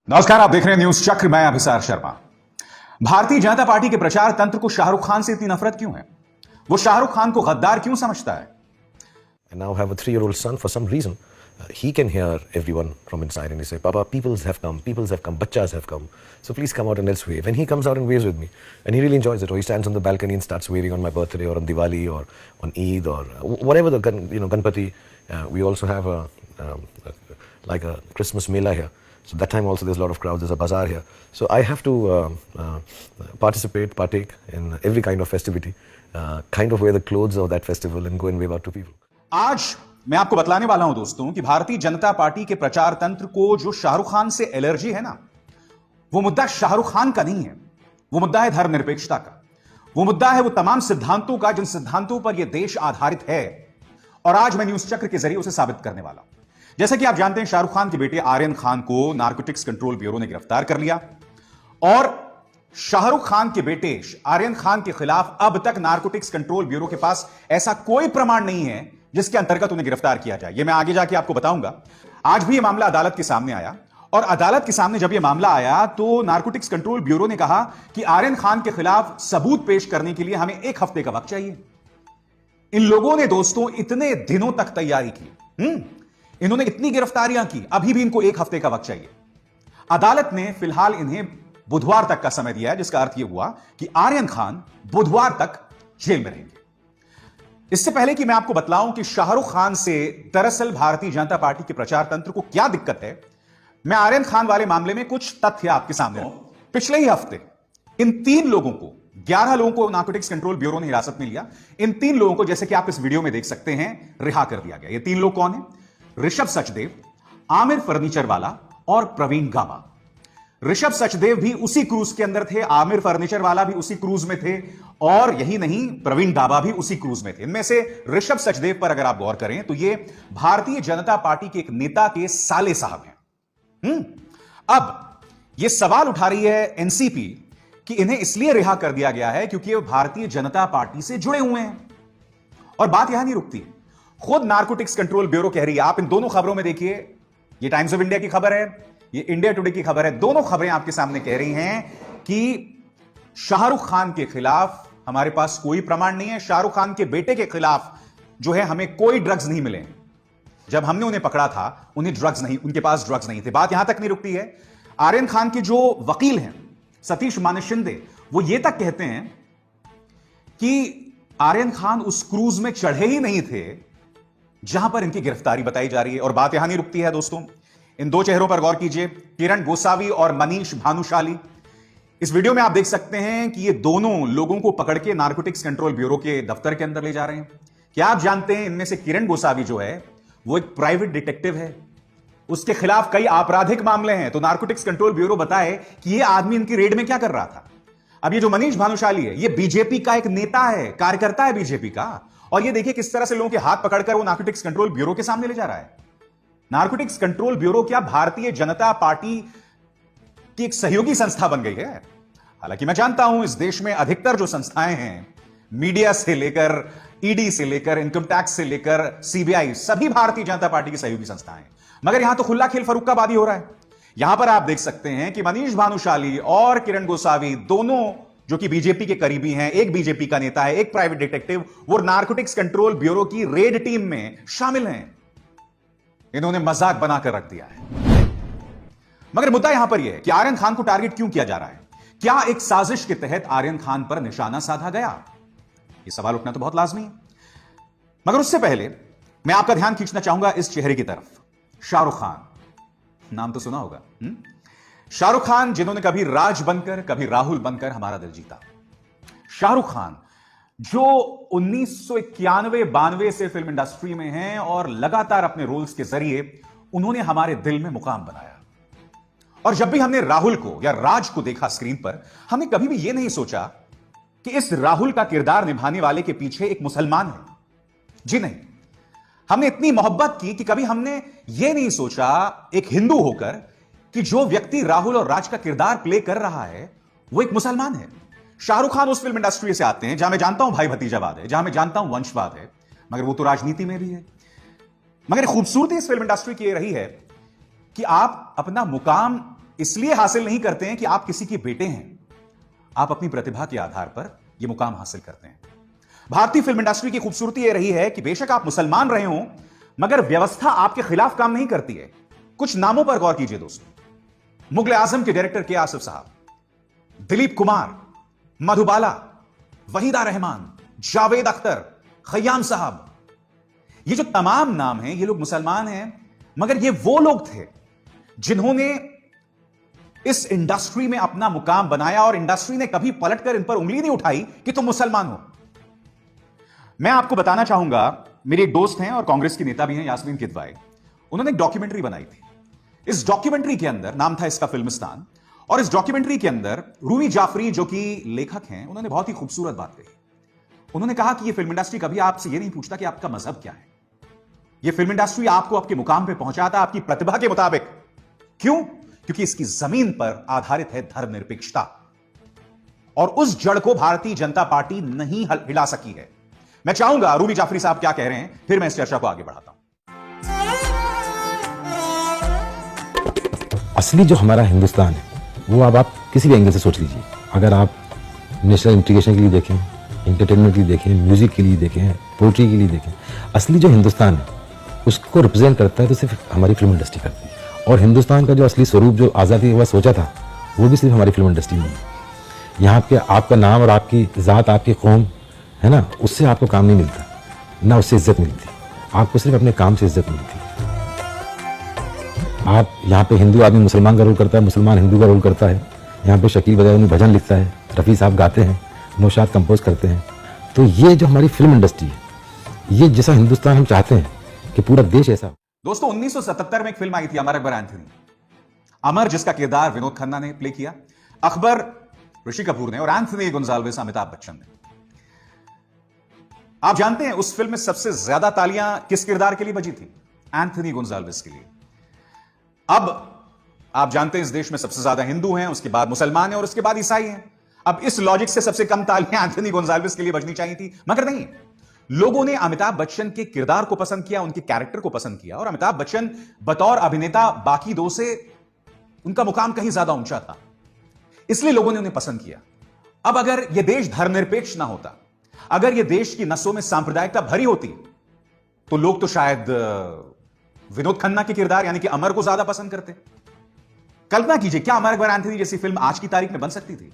नमस्कार, आप देख रहे हैं न्यूज चक्र। मैं अभिसार शर्मा। भारतीय जनता पार्टी के प्रचार तंत्र को शाहरुख खान से इतनी नफरत क्यों है? वो शाहरुख खान को गद्दार क्यों समझता है? I now have a 3-year-old son. For some reason, he can hear everyone from inside and he say, Papa, peoples have come, bachchas have come. So please come out and let's wave. And he comes out and waves with me. And he really enjoys it. Or he stands on the balcony and starts waving on my birthday or on Diwali or on Eid or whatever the, Ganpati. We also have like a Christmas Mela here. So that time also there's a lot of crowds, there's a bazaar here. So I have to partake in every kind of festivity, kind of wear the clothes of that festival and go and wave out to people. आज मैं आपको बतलाने वाला हूं दोस्तों कि Bharatiya Janata party के प्रचार तंत्र को जो शाहरुख खान से एलर्जी है ना, वो मुद्दा शाहरुख खान का नहीं है। वो मुद्दा है धर्मनिरपेक्षता का। वो मुद्दा है वो तमाम सिद्धांतों का जिन सिद्धांतों पर यह देश आधारित है। और आज मैं न्यूज चक्र के जरिए उसे साबित करने वाला हूं। जैसा कि आप जानते हैं, शाहरुख खान के बेटे आर्यन खान को नारकोटिक्स कंट्रोल ब्यूरो ने गिरफ्तार कर लिया और शाहरुख खान के बेटे आर्यन खान के खिलाफ अब तक नारकोटिक्स कंट्रोल ब्यूरो के पास ऐसा कोई प्रमाण नहीं है जिसके अंतर्गत उन्हें गिरफ्तार किया जाए। यह मैं आगे जाके आपको बताऊंगा। आज भी यह मामला अदालत के सामने आया और अदालत के सामने जब यह मामला आया तो नारकोटिक्स कंट्रोल ब्यूरो ने कहा कि आर्यन खान के खिलाफ सबूत पेश करने के लिए हमें 1 हफ्ते का वक्त चाहिए। इन लोगों ने दोस्तों इतने दिनों तक तैयारी की, इन्होंने इतनी गिरफ्तारियां की, अभी भी इनको 1 हफ्ते का वक्त चाहिए। अदालत ने फिलहाल इन्हें बुधवार तक का समय दिया है, जिसका अर्थ यह हुआ कि आर्यन खान बुधवार तक जेल में रहेंगे। इससे पहले कि मैं आपको बतलाऊं कि शाहरुख खान से दरअसल भारतीय जनता पार्टी के प्रचार तंत्र को क्या दिक्कत है, मैं आर्यन खान वाले मामले में कुछ तथ्य आपके सामने रखूं। पिछले ही हफ्ते इन 3 लोगों को, 11 लोगों को नारकोटिक्स कंट्रोल ब्यूरो ने हिरासत में लिया। इन 3 लोगों को, जैसे कि आप इस वीडियो में देख सकते हैं, रिहा कर दिया गया। ये 3 लोग कौन हैं? ऋषभ सचदेव, आमिर फर्नीचर वाला और प्रवीण गाबा। ऋषभ सचदेव भी उसी क्रूज के अंदर थे, आमिर फर्नीचर वाला भी उसी क्रूज में थे और यही नहीं, प्रवीण गाबा भी उसी क्रूज में थे। इनमें से ऋषभ सचदेव पर अगर आप गौर करें तो ये भारतीय जनता पार्टी के एक नेता के साले साहब हैं। अब यह सवाल उठा रही है एनसीपी कि इन्हें इसलिए रिहा कर दिया गया है क्योंकि ये भारतीय जनता पार्टी से जुड़े हुए हैं। और बात यहां नहीं रुकती, खुद नारकोटिक्स कंट्रोल ब्यूरो कह रही है। आप इन दोनों खबरों में देखिए, ये टाइम्स ऑफ इंडिया की खबर है, ये इंडिया टुडे की खबर है। दोनों खबरें आपके सामने कह रही हैं कि शाहरुख खान के खिलाफ हमारे पास कोई प्रमाण नहीं है। शाहरुख खान के बेटे के खिलाफ जो है हमें कोई ड्रग्स नहीं मिले। जब हमने उन्हें पकड़ा था, उन्हें ड्रग्स नहीं, उनके पास ड्रग्स नहीं थे। बात यहां तक नहीं रुकती है। आर्यन खान के जो वकील हैं सतीश मानेशिंदे, वो ये तक कहते हैं कि आर्यन खान उस क्रूज में चढ़े ही नहीं थे जहां पर इनकी गिरफ्तारी बताई जा रही है। और बात यहां नहीं रुकती है दोस्तों, इन 2 चेहरों पर गौर कीजिए, किरण गोसावी और मनीष भानुशाली। इस वीडियो में आप देख सकते हैं कि ये दोनों लोगों को पकड़ के नारकोटिक्स कंट्रोल ब्यूरो के दफ्तर के अंदर ले जा रहे हैं। क्या आप जानते हैं इनमें से किरण गोसावी जो है वो एक प्राइवेट डिटेक्टिव है, उसके खिलाफ कई आपराधिक मामले हैं। तो नारकोटिक्स कंट्रोल ब्यूरो बताए कि ये आदमी इनकी रेड में क्या कर रहा था। अब ये जो मनीष भानुशाली है, ये बीजेपी का एक नेता है, कार्यकर्ता है बीजेपी का। और ये देखिए किस तरह से लोगों के हाथ पकड़कर वो नारकोटिक्स कंट्रोल ब्यूरो के सामने ले जा रहा है। नारकोटिक्स कंट्रोल ब्यूरो क्या भारतीय जनता पार्टी की एक सहयोगी संस्था बन गई है? हालांकि मैं जानता हूं इस देश में अधिकतर जो संस्थाएं हैं, मीडिया से लेकर ईडी से लेकर इनकम टैक्स से लेकर सीबीआई, सभी भारतीय जनता पार्टी की सहयोगी संस्थाएं हैं। मगर यहां तो खुला खेल फर्रुक्काबादी हो रहा है। यहां पर आप देख सकते हैं कि मनीष भानुशाली और किरण गोसावी दोनों जो कि बीजेपी के करीबी हैं, एक बीजेपी का नेता है, एक प्राइवेट डिटेक्टिव, वो नारकोटिक्स कंट्रोल ब्यूरो की रेड टीम में शामिल हैं। इन्होंने मजाक बनाकर रख दिया है। मगर मुद्दा यहां पर यह है कि आर्यन खान को टारगेट क्यों किया जा रहा है? क्या एक साजिश के तहत आर्यन खान पर निशाना साधा गया? यह सवाल उठना तो बहुत लाजमी है। मगर उससे पहले मैं आपका ध्यान खींचना चाहूंगा इस चेहरे की तरफ, शाहरुख खान। नाम तो सुना होगा, शाहरुख खान, जिन्होंने कभी राज बनकर कभी राहुल बनकर हमारा दिल जीता। शाहरुख खान जो 1991-92 से फिल्म इंडस्ट्री में हैं और लगातार अपने रोल्स के जरिए उन्होंने हमारे दिल में मुकाम बनाया। और जब भी हमने राहुल को या राज को देखा स्क्रीन पर, हमने कभी भी यह नहीं सोचा कि इस राहुल का किरदार निभाने वाले के पीछे एक मुसलमान है। जी नहीं, हमने इतनी मोहब्बत की कि कभी हमने यह नहीं सोचा एक हिंदू होकर कि जो व्यक्ति राहुल और राज का किरदार प्ले कर रहा है वो एक मुसलमान है। शाहरुख खान उस फिल्म इंडस्ट्री से आते हैं जहां मैं जानता हूं भाई भतीजावाद है, जहां मैं जानता हूं वंशवाद है, मगर वो तो राजनीति में भी है। मगर खूबसूरती इस फिल्म इंडस्ट्री की रही है कि आप अपना मुकाम इसलिए हासिल नहीं करते हैं कि आप किसी के बेटे हैं, आप अपनी प्रतिभा के आधार पर यह मुकाम हासिल करते हैं। भारतीय फिल्म इंडस्ट्री की खूबसूरती यह रही है कि बेशक आप मुसलमान रहे हो, मगर व्यवस्था आपके खिलाफ काम नहीं करती है। कुछ नामों पर गौर कीजिए दोस्तों। मुगल आजम के डायरेक्टर के आसिफ साहब, दिलीप कुमार, मधुबाला, वहीदा रहमान, जावेद अख्तर, खयाम साहब, ये जो तमाम नाम हैं, ये लोग मुसलमान हैं, मगर ये वो लोग थे जिन्होंने इस इंडस्ट्री में अपना मुकाम बनाया और इंडस्ट्री ने कभी पलटकर इन पर उंगली नहीं उठाई कि तुम मुसलमान हो। मैं आपको बताना चाहूंगा, मेरे एक दोस्त हैं और कांग्रेस की नेता भी हैं, यास्मीन किदवाई। उन्होंने एक डॉक्यूमेंट्री बनाई थी। इस डॉक्यूमेंट्री के अंदर, नाम था इसका फिल्मिस्तान, और इस डॉक्यूमेंट्री के अंदर रूमी जाफरी जो कि लेखक हैं, उन्होंने बहुत ही खूबसूरत बात कही। उन्होंने कहा कि ये फिल्म इंडस्ट्री कभी आपसे ये नहीं पूछता कि आपका मजहब क्या है। ये फिल्म इंडस्ट्री आपको आपके मुकाम पे पहुंचाता आपकी प्रतिभा के मुताबिक। क्यों? क्योंकि इसकी जमीन पर आधारित है धर्मनिरपेक्षता, और उस जड़ को भारतीय जनता पार्टी नहीं हिला सकी है। मैं चाहूंगा रूमी जाफरी साहब क्या कह रहे हैं, फिर मैं इस चर्चा को आगे बढ़ाता हूं। असली जो हमारा हिंदुस्तान है वो अब आप किसी भी एंगल से सोच लीजिए। अगर आप नेशनल इंटीग्रेशन के लिए देखें, इंटरटेनमेंट के लिए देखें, म्यूजिक के लिए देखें, पोइट्री के लिए देखें, असली जो हिंदुस्तान है उसको रिप्रेजेंट करता है तो सिर्फ हमारी फिल्म इंडस्ट्री करती है। और हिंदुस्तान का जो असली स्वरूप जो आज़ादी के बाद सोचा था वो भी सिर्फ हमारी फिल्म इंडस्ट्री में है। यहाँ पे आपका नाम और आपकी ज़ात, आपकी कौम है ना, उससे आपको काम नहीं मिलता, ना उससे इज्जत मिलती। आपको सिर्फ अपने काम से इज्जत मिलती है। आप यहाँ पे हिंदू आदमी मुसलमान का रोल करता है, मुसलमान हिंदू का रोल करता है। यहाँ पे शकील बदायूनी भजन लिखता है, रफ़ी साहब गाते हैं, नौशाद कंपोज करते हैं। तो ये जो हमारी फिल्म इंडस्ट्री है, ये जैसा हिंदुस्तान हम चाहते हैं कि पूरा देश ऐसा। दोस्तों 1977 में एक फिल्म आई थी, अमर अकबर एंथनी। अमर, जिसका किरदार विनोद खन्ना ने प्ले किया, अकबर ऋषि कपूर ने, और एंथनी गोंजाल्विस अमिताभ बच्चन ने। आप जानते हैं उस फिल्म में सबसे ज्यादा तालियां किस किरदार के लिए बजी थी? एंथनी गोंजाल्विस के लिए। अब आप जानते हैं इस देश में सबसे ज्यादा हिंदू हैं, उसके बाद मुसलमान हैं और उसके बाद ईसाई हैं। अब इस लॉजिक से सबसे कम तालियां एंथनी गोंजाल्विस के लिए बजनी चाहिए थी, मगर नहीं। लोगों ने अमिताभ बच्चन के किरदार को पसंद किया, उनके कैरेक्टर को पसंद किया, और अमिताभ बच्चन बतौर अभिनेता बाकी दो से उनका मुकाम कहीं ज्यादा ऊंचा था, इसलिए लोगों ने उन्हें पसंद किया। अब अगर यह देश धर्मनिरपेक्ष ना होता, अगर यह देश की नसों में सांप्रदायिकता भरी होती, तो लोग तो शायद विनोद खन्ना के किरदार यानी कि अमर को ज्यादा पसंद करते। कल्पना कीजिए, क्या अमर अकबर एंथनी जैसी फिल्म आज की तारीख में बन सकती थी?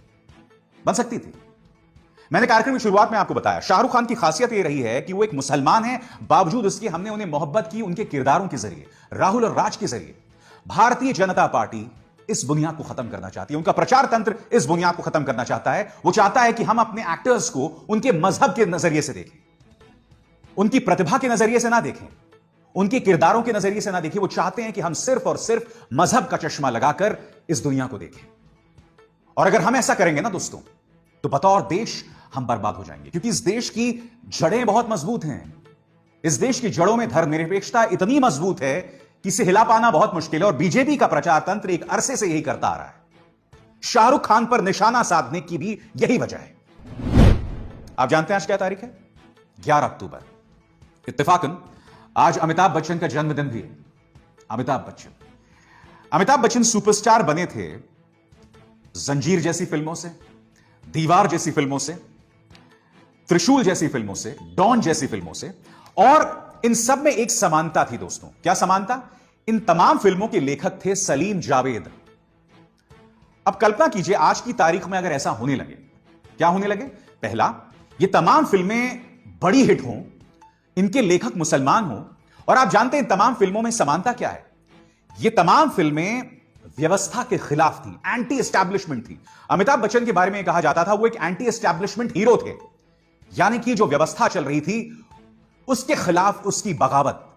बन सकती थी। मैंने कार्यक्रम की शुरुआत में आपको बताया, शाहरुख खान की खासियत यह रही है कि वो एक मुसलमान है, बावजूद उसके हमने उन्हें मोहब्बत की उनके किरदारों के जरिए, राहुल और राज के जरिए। भारतीय जनता पार्टी इस बुनियाद को खत्म करना चाहती है, उनका प्रचार तंत्र इस बुनियाद को खत्म करना चाहता है। वो चाहता है कि हम अपने एक्टर्स को उनके मजहब के नजरिए से देखें, उनकी प्रतिभा के नजरिए से ना देखें, उनके किरदारों के नजरिए से ना देखें। वो चाहते हैं कि हम सिर्फ और सिर्फ मजहब का चश्मा लगाकर इस दुनिया को देखें। और अगर हम ऐसा करेंगे ना दोस्तों, तो बतौर देश हम बर्बाद हो जाएंगे, क्योंकि इस देश की जड़ें बहुत मजबूत हैं। इस देश की जड़ों में धर्मनिरपेक्षता इतनी मजबूत है कि इसे हिला पाना बहुत मुश्किल है, और बीजेपी का प्रचार तंत्र एक अरसे से यही करता आ रहा है। शाहरुख खान पर निशाना साधने की भी यही वजह है। आप जानते हैं आज क्या तारीख है? 11 अक्टूबर। इत्तेफाकन आज अमिताभ बच्चन का जन्मदिन भी है। अमिताभ बच्चन सुपरस्टार बने थे जंजीर जैसी फिल्मों से, दीवार जैसी फिल्मों से, त्रिशूल जैसी फिल्मों से, डॉन जैसी फिल्मों से, और इन सब में एक समानता थी दोस्तों। क्या समानता? इन तमाम फिल्मों के लेखक थे सलीम जावेद। अब कल्पना कीजिए आज की तारीख में अगर ऐसा होने लगे, क्या होने लगे? पहला, ये तमाम फिल्में बड़ी हिट हों, इनके लेखक मुसलमान हों, और आप जानते हैं तमाम फिल्मों में समानता क्या है? ये तमाम फिल्में व्यवस्था के खिलाफ थी, एंटी एस्टैब्लिशमेंट थी। अमिताभ बच्चन के बारे में कहा जाता था वो एक एंटी एस्टैब्लिशमेंट हीरो थे, यानी कि जो व्यवस्था चल रही थी उसके खिलाफ उसकी बगावत।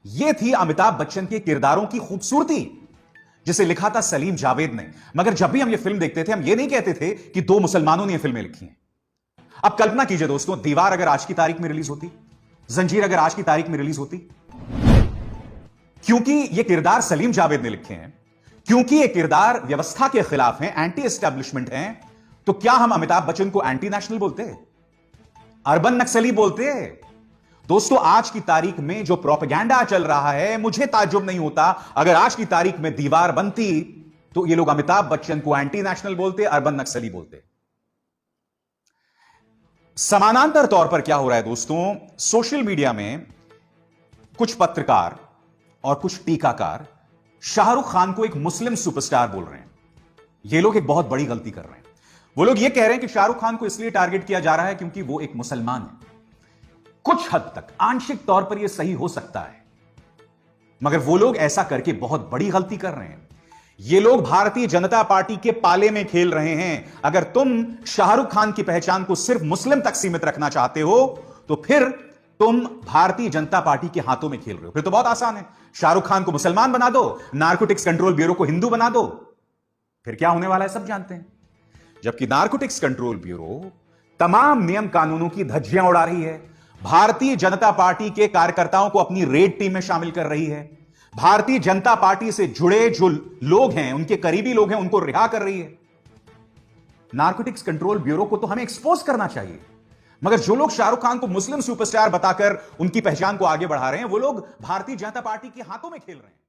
यह थी अमिताभ बच्चन के किरदारों की खूबसूरती, जिसे लिखा था सलीम जावेद ने। मगर जब भी हम ये फिल्म देखते थे, हम ये नहीं कहते थे कि दो मुसलमानों ने ये फिल्में लिखी हैं। अब कल्पना कीजिए दोस्तों, दीवार अगर आज की तारीख में रिलीज होती, जंजीर अगर आज की तारीख में रिलीज होती, क्योंकि ये किरदार सलीम जावेद ने लिखे हैं, क्योंकि ये किरदार व्यवस्था के खिलाफ हैं, एंटी एस्टैब्लिशमेंट हैं, तो क्या हम अमिताभ बच्चन को एंटी नेशनल बोलते, अर्बन नक्सली बोलते? दोस्तों आज की तारीख में जो प्रोपेगेंडा चल रहा है, मुझे ताज्जुब नहीं होता अगर आज की तारीख में दीवार बनती तो ये लोग अमिताभ बच्चन को एंटी नेशनल बोलते, अर्बन नक्सली बोलते। समानांतर तौर पर क्या हो रहा है दोस्तों, सोशल मीडिया में कुछ पत्रकार और कुछ टीकाकार शाहरुख खान को एक मुस्लिम सुपरस्टार बोल रहे हैं। ये लोग एक बहुत बड़ी गलती कर रहे हैं। वो लोग ये कह रहे हैं कि शाहरुख खान को इसलिए टारगेट किया जा रहा है क्योंकि वो एक मुसलमान है। कुछ हद तक आंशिक तौर पर यह सही हो सकता है, मगर वो लोग ऐसा करके बहुत बड़ी गलती कर रहे हैं। ये लोग भारतीय जनता पार्टी के पाले में खेल रहे हैं। अगर तुम शाहरुख खान की पहचान को सिर्फ मुस्लिम तक सीमित रखना चाहते हो तो फिर तुम भारतीय जनता पार्टी के हाथों में खेल रहे हो। फिर तो बहुत आसान है, शाहरुख खान को मुसलमान बना दो, नारकोटिक्स कंट्रोल ब्यूरो को हिंदू बना दो, फिर क्या होने वाला है सब जानते हैं। जबकि नारकोटिक्स कंट्रोल ब्यूरो तमाम नियम कानूनों की धज्जियां उड़ा रही है, भारतीय जनता पार्टी के कार्यकर्ताओं को अपनी रेड टीम में शामिल कर रही है, भारतीय जनता पार्टी से जुड़े जो लोग हैं, उनके करीबी लोग हैं, उनको रिहा कर रही है। नारकोटिक्स कंट्रोल ब्यूरो को तो हमें एक्सपोज करना चाहिए, मगर जो लोग शाहरुख खान को मुस्लिम सुपरस्टार बताकर उनकी पहचान को आगे बढ़ा रहे हैं, वो लोग भारतीय जनता पार्टी के हाथों में खेल रहे हैं।